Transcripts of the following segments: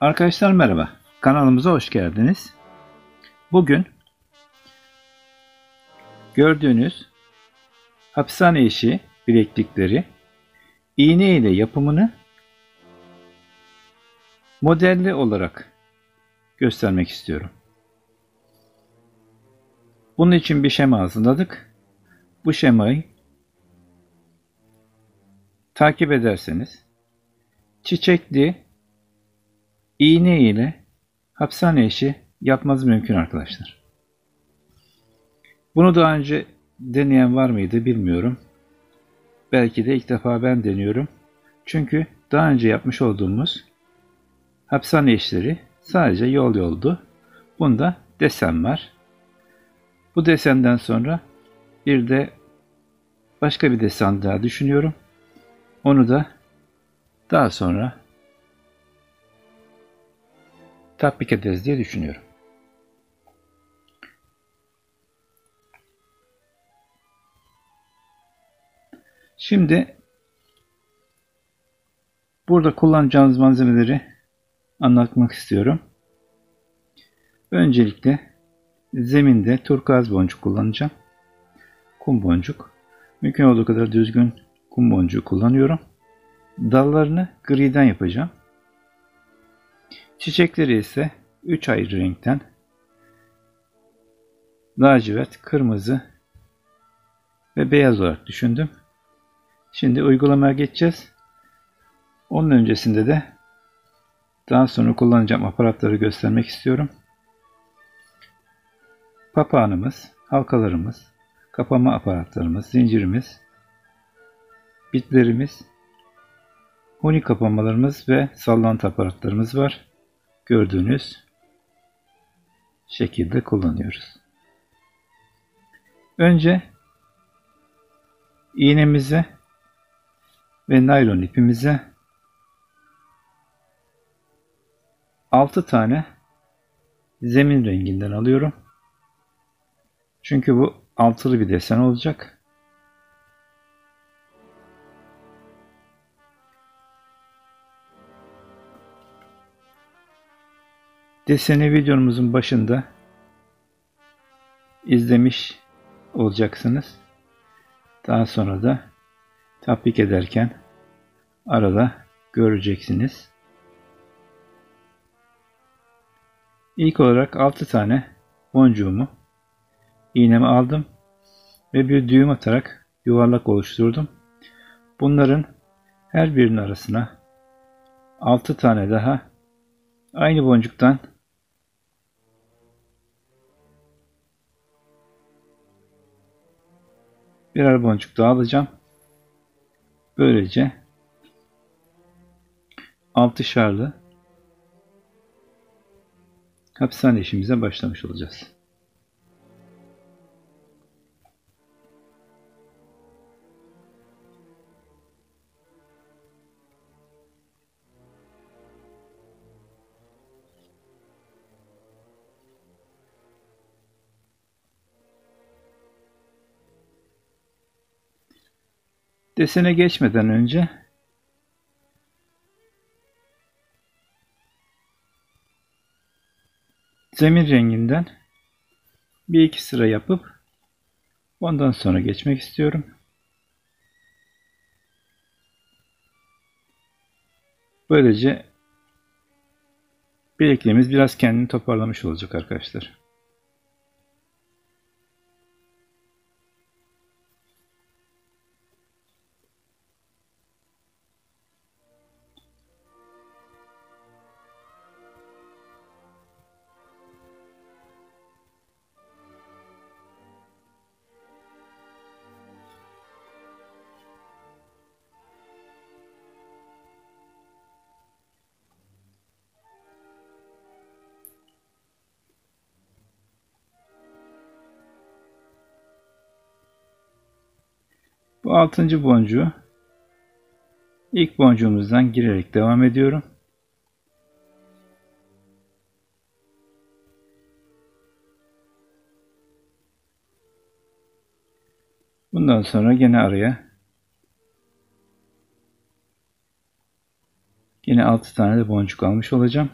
Arkadaşlar merhaba. Kanalımıza hoş geldiniz. Bugün gördüğünüz hapishane işi bileklikleri iğne ile yapımını modelli olarak göstermek istiyorum. Bunun için bir şema hazırladık. Bu şemayı takip ederseniz çiçekli iğne ile hapishane işi yapmanız mümkün arkadaşlar. Bunu daha önce deneyen var mıydı bilmiyorum. Belki de ilk defa ben deniyorum. Çünkü daha önce yapmış olduğumuz hapishane işleri sadece yoldu. Bunda desen var. Bu desenden sonra bir de başka bir desen daha düşünüyorum. Onu da daha sonra tatbik ederiz diye düşünüyorum. Şimdi burada kullanacağınız malzemeleri anlatmak istiyorum. Öncelikle zeminde turkuaz boncuk kullanacağım. Kum boncuk. Mümkün olduğu kadar düzgün kum boncuğu kullanıyorum. Dallarını griden yapacağım. Çiçekleri ise 3 ayrı renkten lacivert, kırmızı ve beyaz olarak düşündüm. Şimdi uygulamaya geçeceğiz. Onun öncesinde de daha sonra kullanacağım aparatları göstermek istiyorum. Papağanımız, halkalarımız, kapama aparatlarımız, zincirimiz, bitlerimiz, huni kapamalarımız ve sallantı aparatlarımız var. Gördüğünüz şekilde kullanıyoruz. Önce iğnemize ve naylon ipimize 6 tane zemin renginden alıyorum. Çünkü bu altılı bir desen olacak. Deseni videomuzun başında izlemiş olacaksınız. Daha sonra da tatbik ederken arada göreceksiniz. İlk olarak 6 tane boncuğumu iğnemi aldım ve bir düğüm atarak yuvarlak oluşturdum. Bunların her birinin arasına 6 tane daha aynı boncuktan birer boncuk daha alacağım. Böylece 6'şarlı hapishane işimize başlamış olacağız. Desene geçmeden önce zemin renginden bir iki sıra yapıp ondan sonra geçmek istiyorum. Böylece bilekliğimiz biraz kendini toparlamış olacak arkadaşlar. Bu 6. boncuğu ilk boncuğumuzdan girerek devam ediyorum. Bundan sonra gene araya yine 6 tane de boncuk almış olacağım.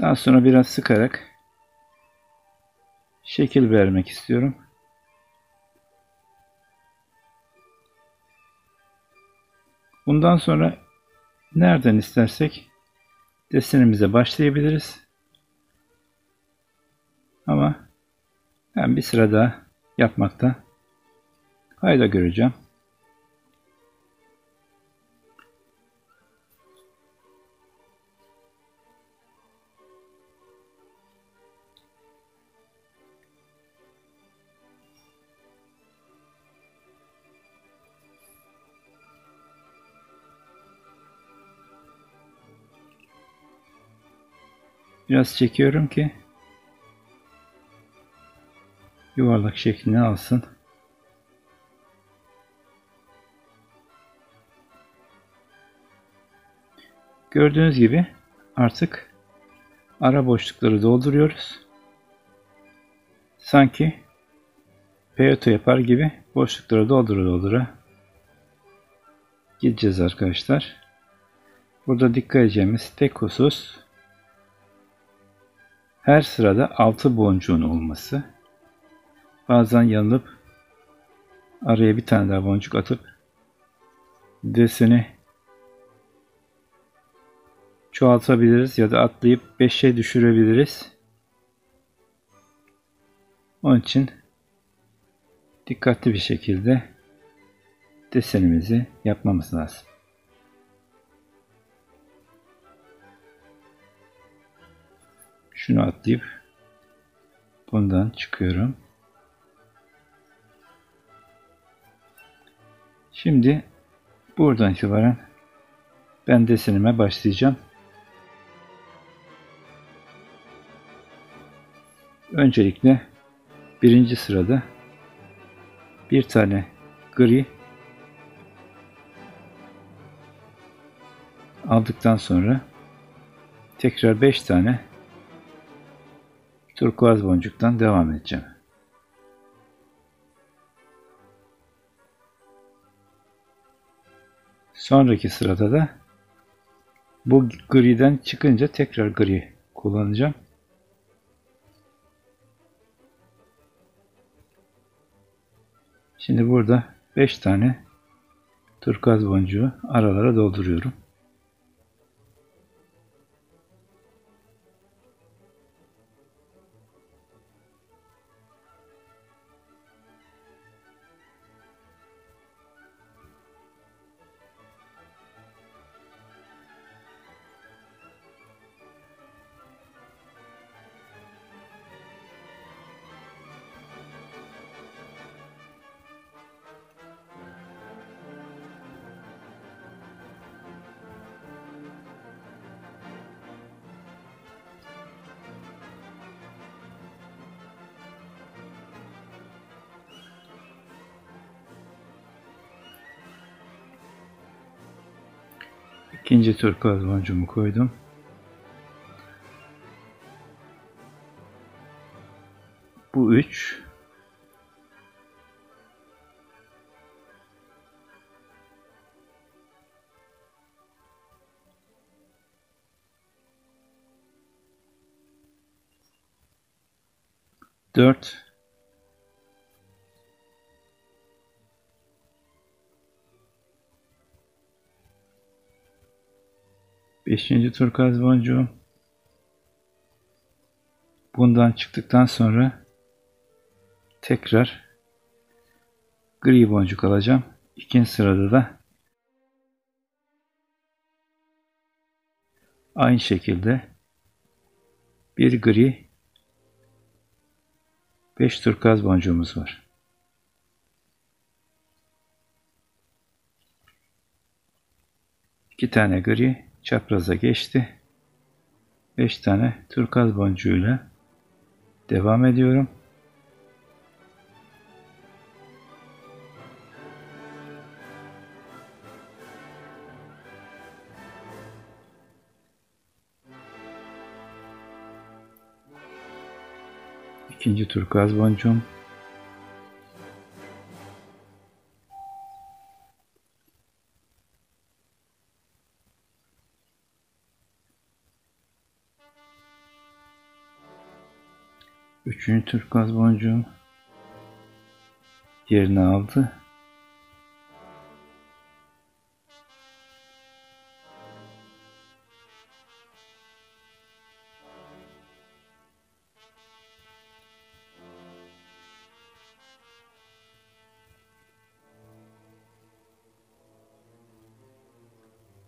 Daha sonra biraz sıkarak şekil vermek istiyorum. Bundan sonra nereden istersek desenimize başlayabiliriz. Ama ben bir sıra daha yapmakta fayda göreceğim. Biraz çekiyorum ki yuvarlak şeklini alsın. Gördüğünüz gibi artık ara boşlukları dolduruyoruz. Sanki peyote yapar gibi boşlukları doldura gideceğiz arkadaşlar. Burada dikkat edeceğimiz tek husus her sırada 6 boncuğun olması. Bazen yanılıp araya bir tane daha boncuk atıp deseni çoğaltabiliriz ya da atlayıp 5'e düşürebiliriz. Onun için dikkatli bir şekilde desenimizi yapmamız lazım. Şunu atlayıp bundan çıkıyorum. Şimdi buradan itibaren ben desenime başlayacağım. Öncelikle birinci sırada bir tane gri aldıktan sonra tekrar 5 tane turkuaz boncuktan devam edeceğim. Sonraki sırada da bu griden çıkınca tekrar gri kullanacağım. Şimdi burada 5 tane turkuaz boncuğu aralara dolduruyorum. İkinci turkuaz boncuğumu koydum. Bu 3. Dört. Beşinci turkuaz boncuğum. Bundan çıktıktan sonra tekrar gri boncuk alacağım. İkinci sırada da aynı şekilde bir gri 5 turkuaz boncuğumuz var. İki tane gri çapraza geçti. 5 tane turkuaz boncuğuyla devam ediyorum. İkinci turkuaz boncuğum. Üçüncü turkuaz boncuğum yerini aldı.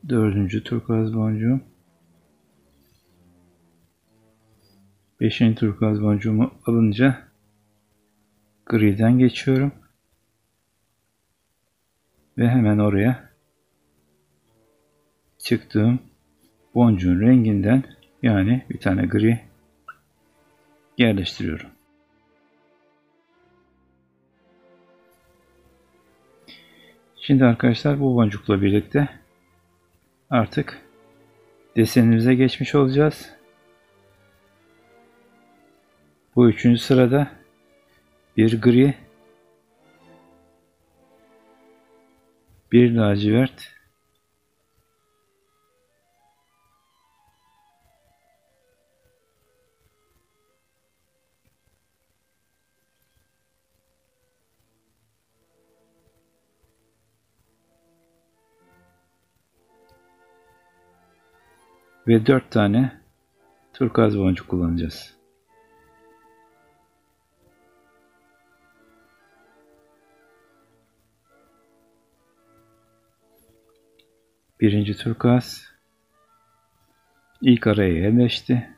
Dördüncü turkuaz boncuğum. Beşinci turkuaz boncuğumu alınca griden geçiyorum. Ve hemen oraya çıktığım boncuğun renginden, yani bir tane gri yerleştiriyorum. Şimdi arkadaşlar bu boncukla birlikte artık desenimize geçmiş olacağız. Bu üçüncü sırada bir gri, bir lacivert ve 4 tane turkuaz boncuk kullanacağız. Birinci turkuaz ilk araya yerleşti.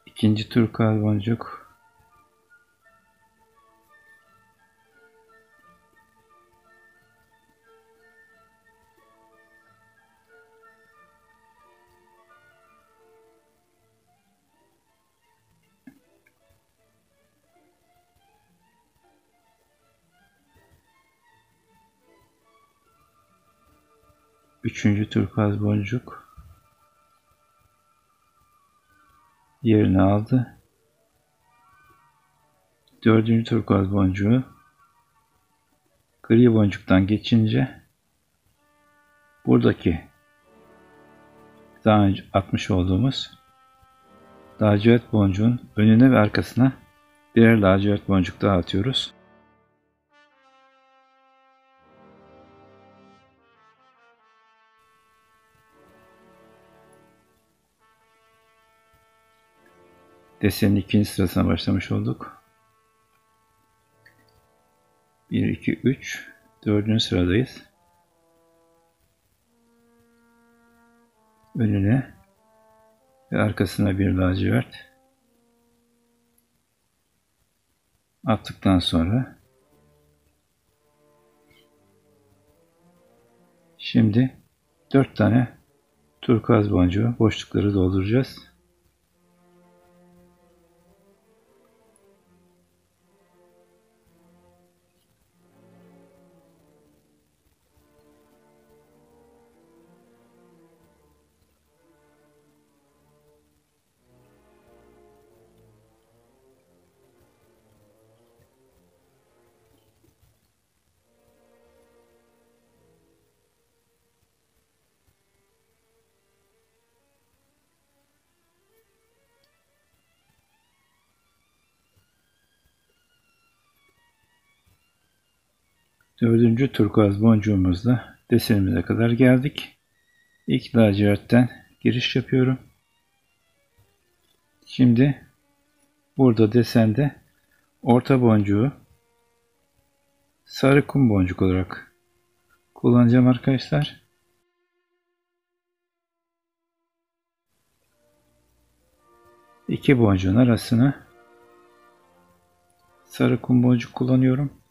İkinci turkuaz boncuk üçüncü turkuaz boncuk yerini aldı. Dördüncü turkuaz boncuğu gri boncuktan geçince buradaki daha önce atmış olduğumuz lacivert boncuğun önüne ve arkasına birer lacivert boncuk daha atıyoruz. Desenin ikinci sırasına başlamış olduk. 1, 2, 3. Dördüncü sıradayız. Önüne ve arkasına bir lacivert attıktan sonra şimdi 4 tane turkuaz boncuğu boşlukları dolduracağız. Dördüncü turkuaz boncuğumuzla desenimize kadar geldik. İlk lacivertten giriş yapıyorum. Şimdi burada desende orta boncuğu sarı kum boncuk olarak kullanacağım arkadaşlar. İki boncuğun arasına sarı kum boncuk kullanıyorum.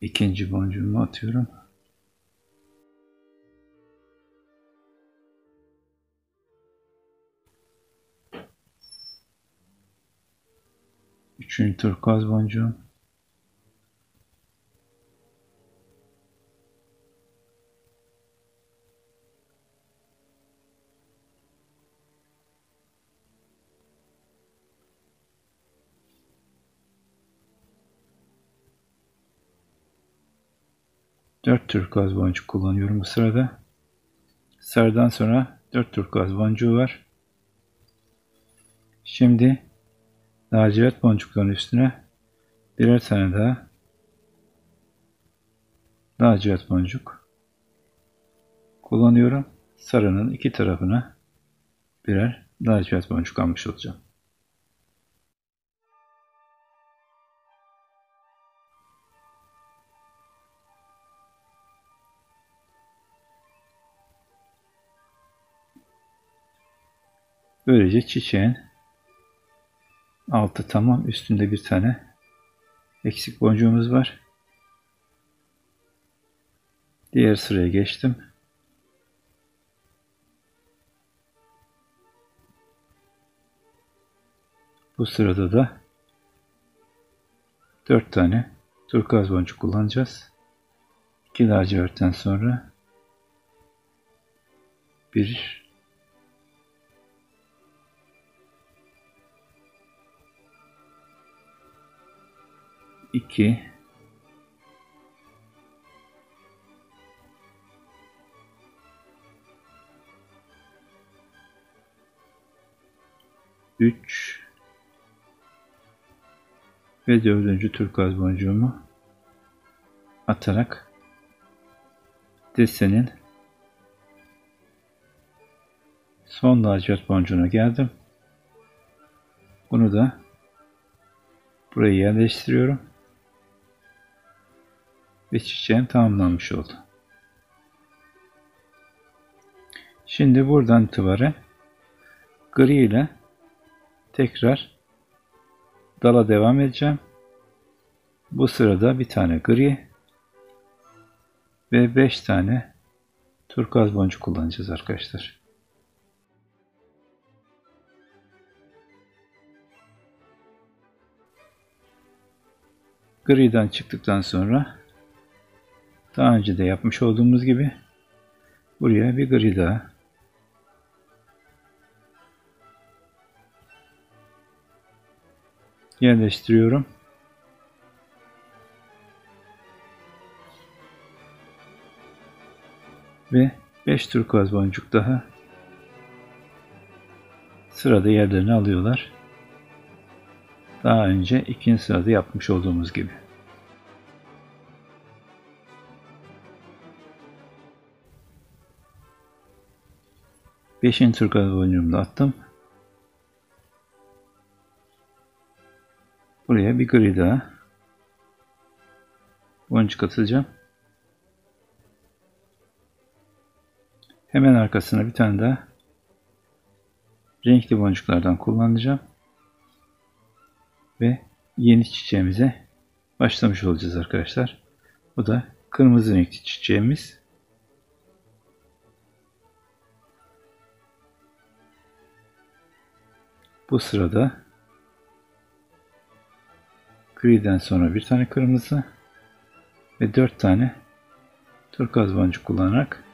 İkinci boncuğumu atıyorum. Üçüncü turkuaz boncuğum. 4 turkuaz boncuk kullanıyorum bu sırada. Sarıdan sonra 4 turkuaz boncuğu var. Şimdi lacivert boncukların üstüne birer tane daha lacivert boncuk kullanıyorum. Sarının iki tarafına birer lacivert boncuk almış olacağım. Böylece çiçeğin altı tamam. Üstünde bir tane eksik boncuğumuz var. Diğer sıraya geçtim. Bu sırada da 4 tane turkuaz boncuk kullanacağız. 2 lacivertten sonra bir 2 3 ve 4. turkuaz boncuğumu atarak desenin son lacivert boncuğuna geldim. Bunu da buraya yerleştiriyorum. Ve çiçeğim tamamlanmış oldu. Şimdi buradan itibaren gri ile tekrar dala devam edeceğim. Bu sırada bir tane gri ve 5 tane turkuaz boncuk kullanacağız arkadaşlar. Griden çıktıktan sonra daha önce de yapmış olduğumuz gibi buraya bir gri daha yerleştiriyorum. Ve 5 turkuaz boncuk daha sırada yerlerini alıyorlar. Daha önce ikinci sırada yapmış olduğumuz gibi. Beşinci turkuaz boncuğumu da attım. Buraya bir gri daha boncuk atacağım. Hemen arkasına bir tane daha renkli boncuklardan kullanacağım. Ve yeni çiçeğimize başlamış olacağız arkadaşlar. Bu da kırmızı renkli çiçeğimiz. Bu sırada griden sonra bir tane kırmızı ve 4 tane turkuaz boncuk kullanarak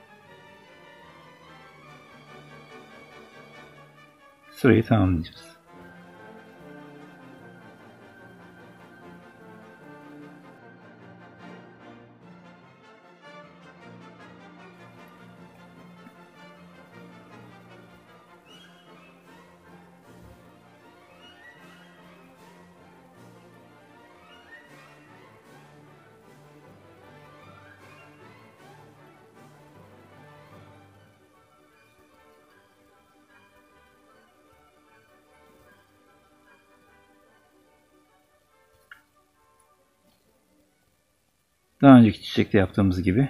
sırayı tamamlayacağız. Daha önceki çiçekte yaptığımız gibi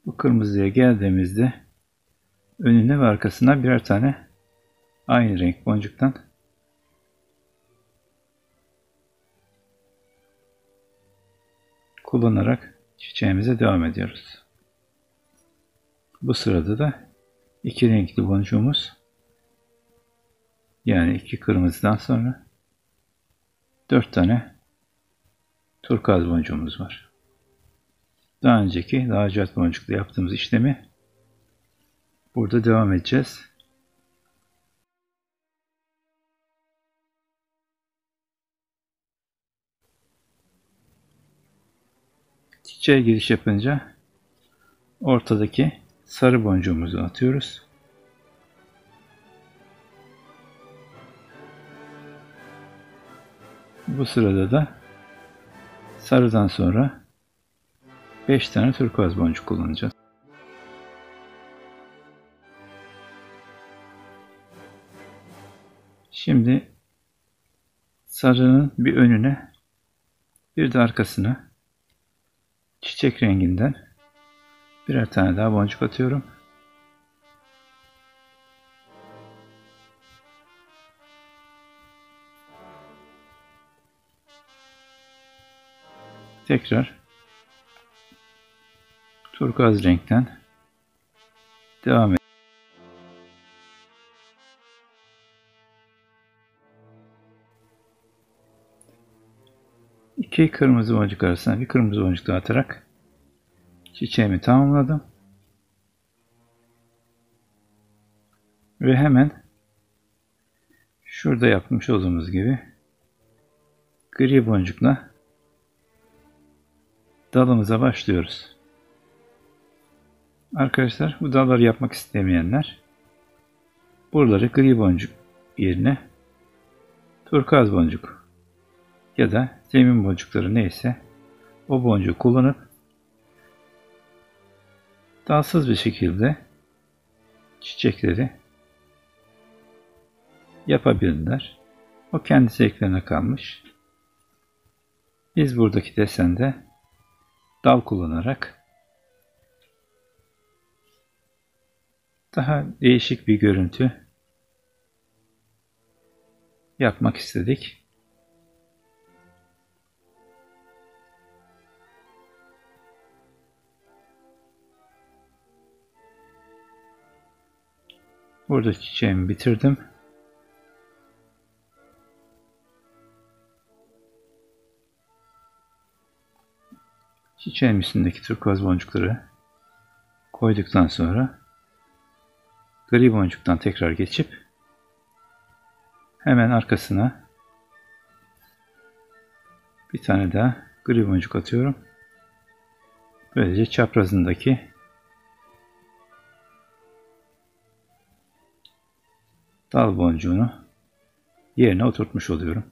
bu kırmızıya geldiğimizde önüne ve arkasına birer tane aynı renk boncuktan kullanarak çiçeğimize devam ediyoruz. Bu sırada da iki renkli boncuğumuz, yani iki kırmızıdan sonra 4 tane turkuaz boncuğumuz var. Daha önceki lacivert boncukla yaptığımız işlemi burada devam edeceğiz. Çiçeğe giriş yapınca ortadaki sarı boncuğumuzu atıyoruz. Bu sırada da sarıdan sonra 5 tane turkuaz boncuk kullanacağız. Şimdi sarının bir önüne bir de arkasına çiçek renginden birer tane daha boncuk atıyorum. Tekrar turkuaz renkten devam edelim. İki kırmızı boncuk arasına bir kırmızı boncuk daha atarak çiçeğimi tamamladım. Ve hemen şurada yapmış olduğumuz gibi gri boncukla dalımıza başlıyoruz. Arkadaşlar, bu dalları yapmak istemeyenler buraları gri boncuk yerine turkuaz boncuk ya da zemin boncukları neyse o boncuğu kullanıp dalsız bir şekilde çiçekleri yapabilirler. O kendi zevklerine kalmış. Biz buradaki desende dal kullanarak daha değişik bir görüntü yapmak istedik. Burada çiçeğimi bitirdim. Çiçeğin üstündeki turkuaz boncukları koyduktan sonra gri boncuktan tekrar geçip hemen arkasına bir tane daha gri boncuk atıyorum. Böylece çaprazındaki dal boncuğunu yerine oturtmuş oluyorum.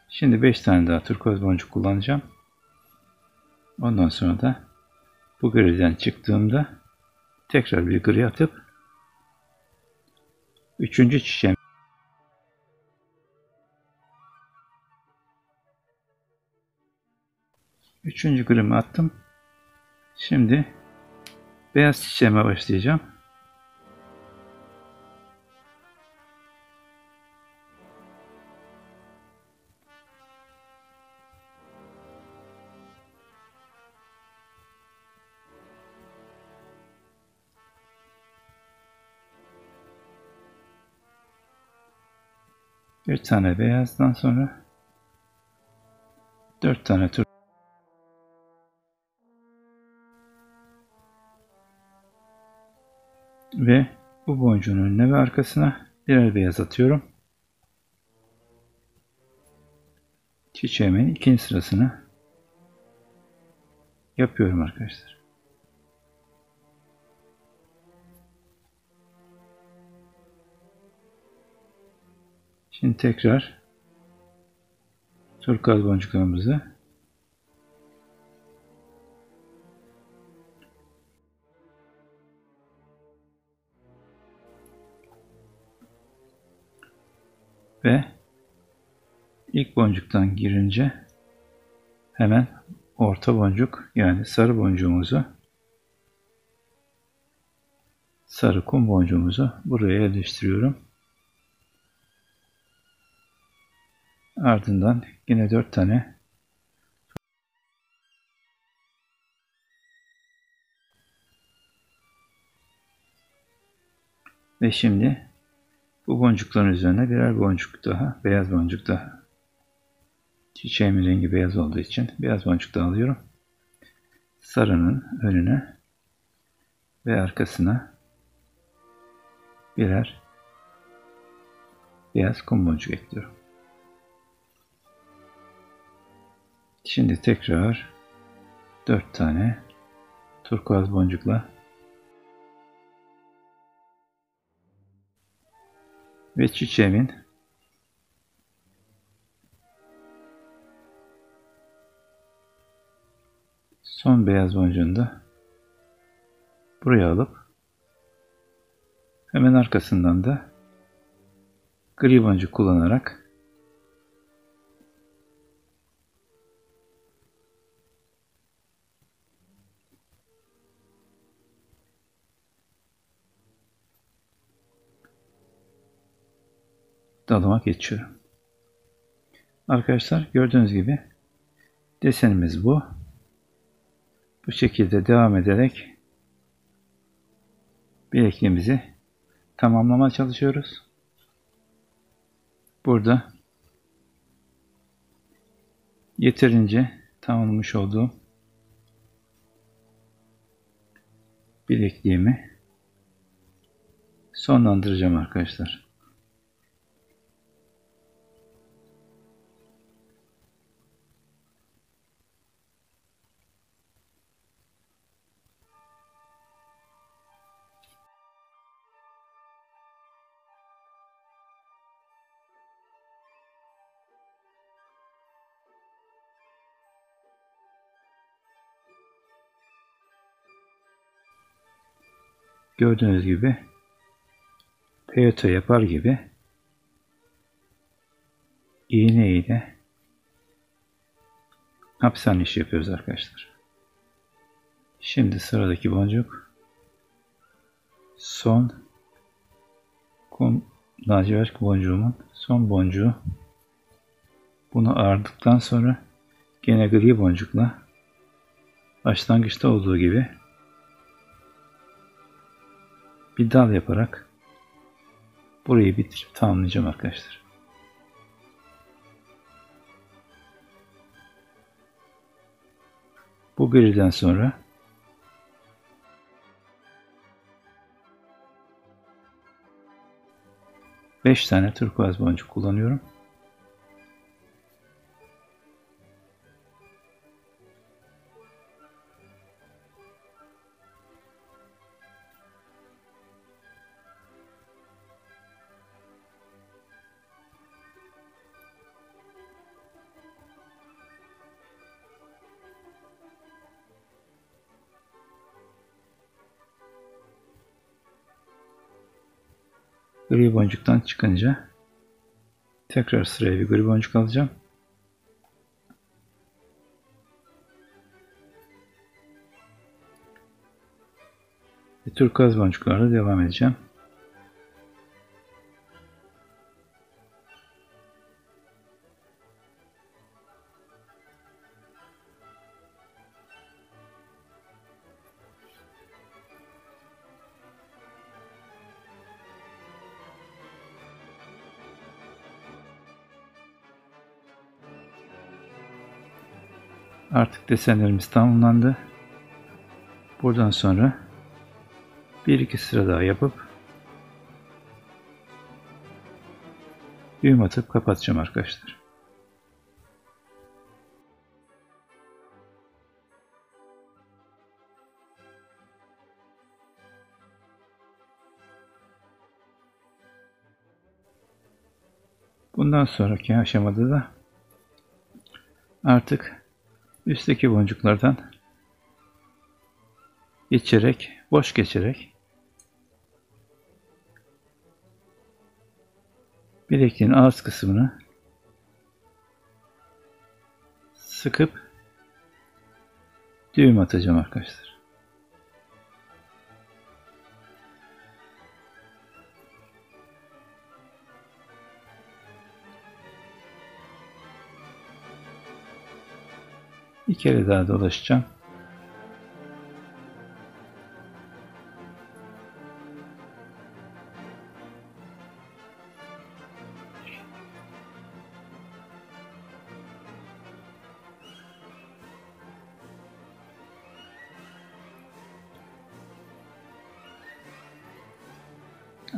Şimdi 5 tane daha turkuaz boncuk kullanacağım. Ondan sonra da bu griden çıktığımda tekrar bir gri atıp üçüncü çiçeğim üçüncü grimi attım. Şimdi beyaz çiçeğime başlayacağım. Bir tane beyazdan sonra 4 tane tur ve bu boncuğun önüne ve arkasına birer beyaz atıyorum. Çiçeğimin ikinci sırasını yapıyorum arkadaşlar. Şimdi tekrar turkuaz boncuklarımızı ve ilk boncuktan girince hemen orta boncuk yani sarı boncuğumuzu, sarı kum boncuğumuzu buraya yerleştiriyorum. Ardından yine 4 tane ve şimdi bu boncukların üzerine birer boncuk daha, beyaz boncuk daha. Çiçeğimin rengi beyaz olduğu için beyaz boncuk daha alıyorum. Sarının önüne ve arkasına birer beyaz kum boncuk ekliyorum. Şimdi tekrar 4 tane turkuaz boncukla ve çiçeğimin son beyaz boncuğunu da buraya alıp hemen arkasından da gri boncuk kullanarak dalıma geçiyorum. Arkadaşlar gördüğünüz gibi desenimiz bu. Bu şekilde devam ederek bilekliğimizi tamamlamaya çalışıyoruz. Burada yeterince tamamlamış olduğum bilekliğimi sonlandıracağım arkadaşlar. Gördüğünüz gibi peyote yapar gibi iğne ile hapishane işi yapıyoruz arkadaşlar. Şimdi sıradaki boncuk son lacivert boncuğumun son boncuğu. Bunu ağırdıktan sonra gene gri boncukla başlangıçta olduğu gibi bir dal yaparak burayı bitirip tamamlayacağım arkadaşlar. Bu griden sonra beş tane turkuaz boncuk kullanıyorum. Gri boncuktan çıkınca tekrar sıraya bir gri boncuk alacağım. Ve turkuaz boncuklarla devam edeceğim. Artık desenlerimiz tamamlandı. Buradan sonra bir iki sıra daha yapıp düğüm atıp kapatacağım arkadaşlar. Bundan sonraki aşamada da artık üstteki boncuklardan boş geçerek bilekliğin ağız kısmını sıkıp düğüm atacağım arkadaşlar. Bir kere daha dolaşacağım.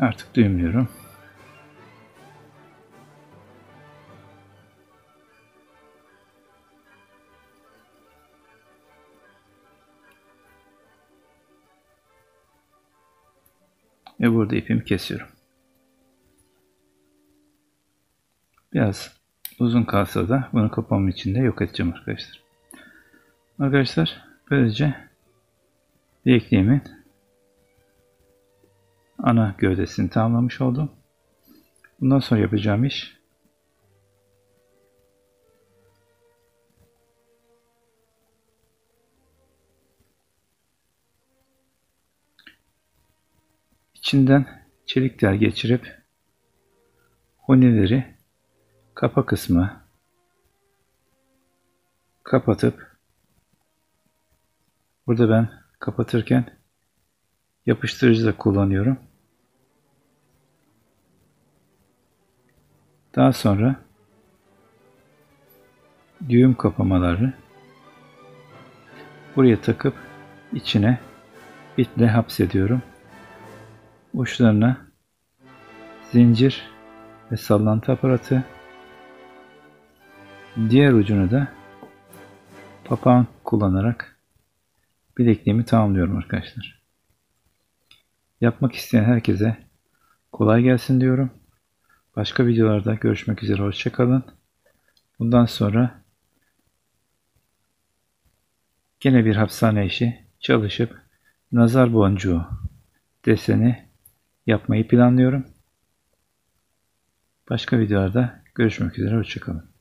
Artık düğümlüyorum. Ve burada ipimi kesiyorum. Biraz uzun kalsa da bunu kapağımın içinde yok edeceğim arkadaşlar. Arkadaşlar böylece bilekliğimin ana gövdesini tamamlamış oldum. Bundan sonra yapacağım iş içinden çelik tel geçirip hunileri kapa kısmı kapatıp, burada ben kapatırken yapıştırıcı da kullanıyorum. Daha sonra düğüm kapamaları buraya takıp içine iple hapsediyorum. Uçlarına zincir ve sallantı aparatı, diğer ucunu da papağan kullanarak bilekliğimi tamamlıyorum arkadaşlar. Yapmak isteyen herkese kolay gelsin diyorum. Başka videolarda görüşmek üzere. Hoşça kalın. Bundan sonra yine bir hapishane işi çalışıp nazar boncuğu deseni yapmayı planlıyorum. Başka videolarda görüşmek üzere. Hoşça kalın.